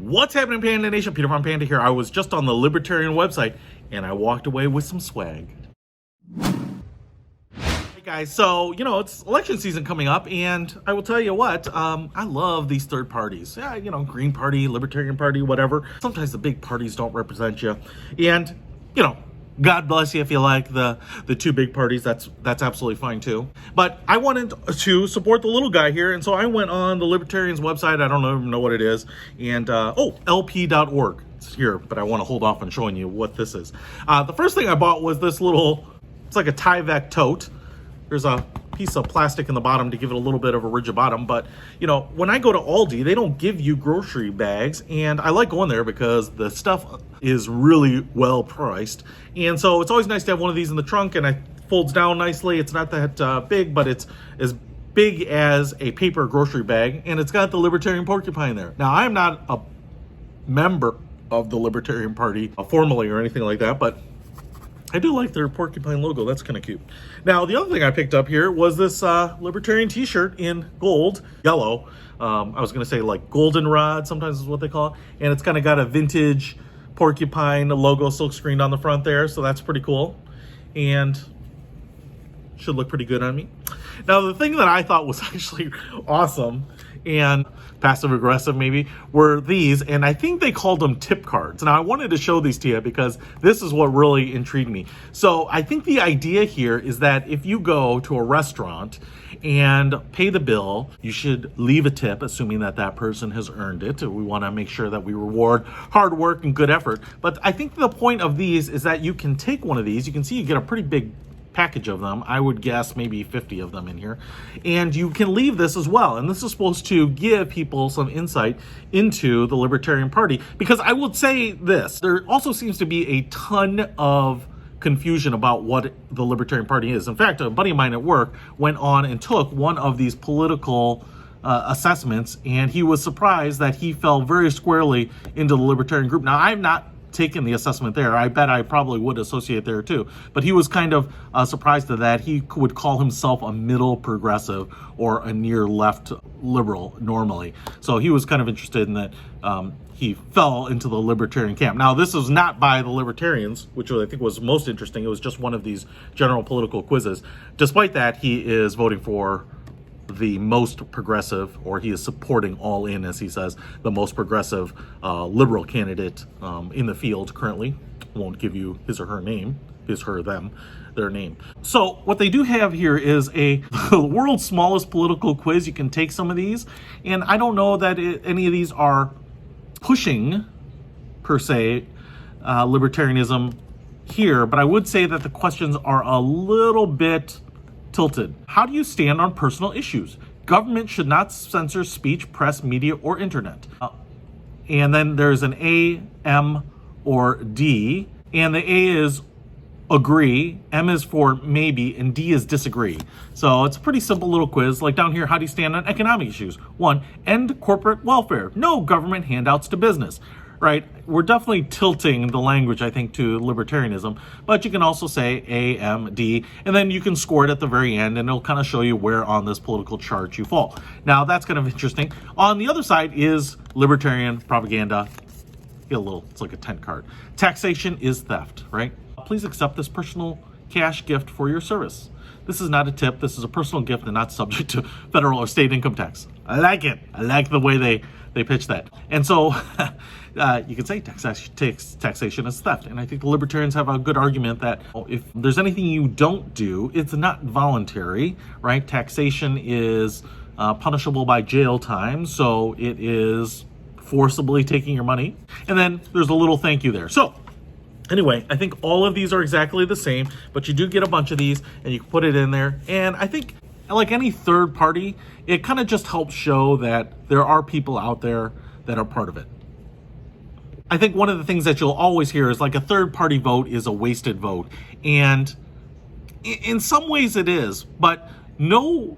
What's happening, Panda Nation? Peter from Panda here. I was just on the Libertarian website and I walked away with some swag. Hey guys, so it's election season coming up, and I will tell you what, I love these third parties. Yeah, Green Party, Libertarian Party, whatever. Sometimes the big parties don't represent you, and God bless you if you like the two big parties. That's absolutely fine too. But I wanted to support the little guy here, and so I went on the Libertarians website. I don't even know what it is, and lp.org. It's here, but I want to hold off on showing you what this is. The first thing I bought was this little. It's like a Tyvek tote. There's a piece of plastic in the bottom to give it a little bit of a rigid bottom, but when I go to Aldi, they don't give you grocery bags, and I like going there because the stuff is really well priced, and so it's always nice to have one of these in the trunk, and it folds down nicely. It's not that big, but it's as big as a paper grocery bag, and it's got the Libertarian porcupine there. Now, I'm not a member of the Libertarian Party formally or anything like that, but I do like their porcupine logo. That's kind of cute. Now, the other thing I picked up here was this Libertarian t-shirt in gold, yellow. I was going to say like goldenrod, sometimes is what they call it. And it's kind of got a vintage porcupine logo silk screened on the front there. So that's pretty cool. And should look pretty good on me. Now, the thing that I thought was actually awesome and passive aggressive maybe were these, and I think they called them tip cards. Now, I wanted to show these to you because this is what really intrigued me. So I think the idea here is that if you go to a restaurant and pay the bill, you should leave a tip, assuming that that person has earned it. We want to make sure that we reward hard work and good effort. But I think the point of these is that you can take one of these. You can see you get a pretty big package of them. I would guess maybe 50 of them in here, and you can leave this as well, and this is supposed to give people some insight into the Libertarian Party, because I would say this, there also seems to be a ton of confusion about what the Libertarian Party is. In fact, a buddy of mine at work went on and took one of these political assessments, and he was surprised that he fell very squarely into the Libertarian group. Now, I've not taken the assessment there. I bet I probably would associate there too. But he was kind of surprised at that. He would call himself a middle progressive or a near left liberal normally. So he was kind of interested in that. He fell into the Libertarian camp. Now, this is not by the Libertarians, which I think was most interesting. It was just one of these general political quizzes. Despite that, he is voting for the most progressive, or he is supporting all in, as he says, the most progressive liberal candidate in the field currently. Won't give you his or her name, his, her, them, their name. So what they do have here is the world's smallest political quiz. You can take some of these, and I don't know that any of these are pushing, per se, libertarianism here, but I would say that the questions are a little bit tilted. How do you stand on personal issues? Government should not censor speech, press, media, or internet. And then there's an A, M, or D. And the A is agree, M is for maybe, and D is disagree. So it's a pretty simple little quiz. Like down here, how do you stand on economic issues? 1, end corporate welfare. No government handouts to business. Right? We're definitely tilting the language, I think, to libertarianism, but you can also say A, M, D, and then you can score it at the very end, and it'll kind of show you where on this political chart you fall. Now, that's kind of interesting. On the other side is libertarian propaganda. Get a little, it's like a tent card. Taxation is theft, right? Please accept this personal cash gift for your service. This is not a tip. This is a personal gift and not subject to federal or state income tax. I like it. I like the way they pitch that. And so you can say taxation is theft. And I think the libertarians have a good argument that if there's anything you don't do, it's not voluntary, right? Taxation is punishable by jail time. So it is forcibly taking your money. And then there's a little thank you there. So anyway, I think all of these are exactly the same, but you do get a bunch of these and you can put it in there. And I think, like any third party, it kind of just helps show that there are people out there that are part of it. I think one of the things that you'll always hear is like a third party vote is a wasted vote. And in some ways it is, but no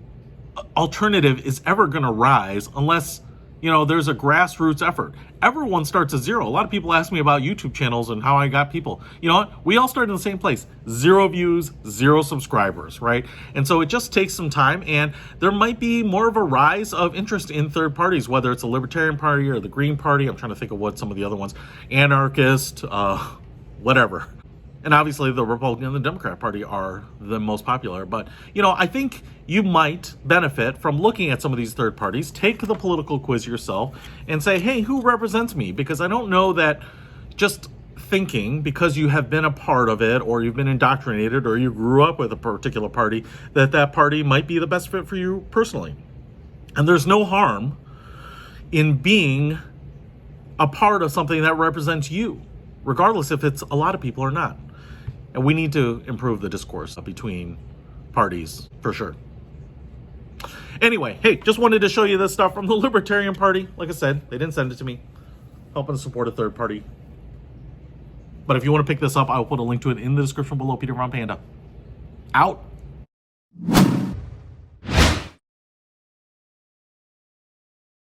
alternative is ever going to rise unless There's a grassroots effort. Everyone starts at zero. A lot of people ask me about YouTube channels and how I got people. You know what? We all start in the same place. 0 views, 0 subscribers, right? And so it just takes some time, and there might be more of a rise of interest in third parties, whether it's the Libertarian Party or the Green Party. I'm trying to think of what some of the other ones, anarchist, whatever. And obviously the Republican and the Democrat Party are the most popular. But, I think you might benefit from looking at some of these third parties, take the political quiz yourself, and say, hey, who represents me? Because I don't know that just thinking, because you have been a part of it, or you've been indoctrinated, or you grew up with a particular party, that party might be the best fit for you personally. And there's no harm in being a part of something that represents you, regardless if it's a lot of people or not. And we need to improve the discourse between parties, for sure. Anyway, hey, just wanted to show you this stuff from the Libertarian Party. Like I said, they didn't send it to me. Helping to support a third party. But if you want to pick this up, I will put a link to it in the description below. Peter Von Panda. Out.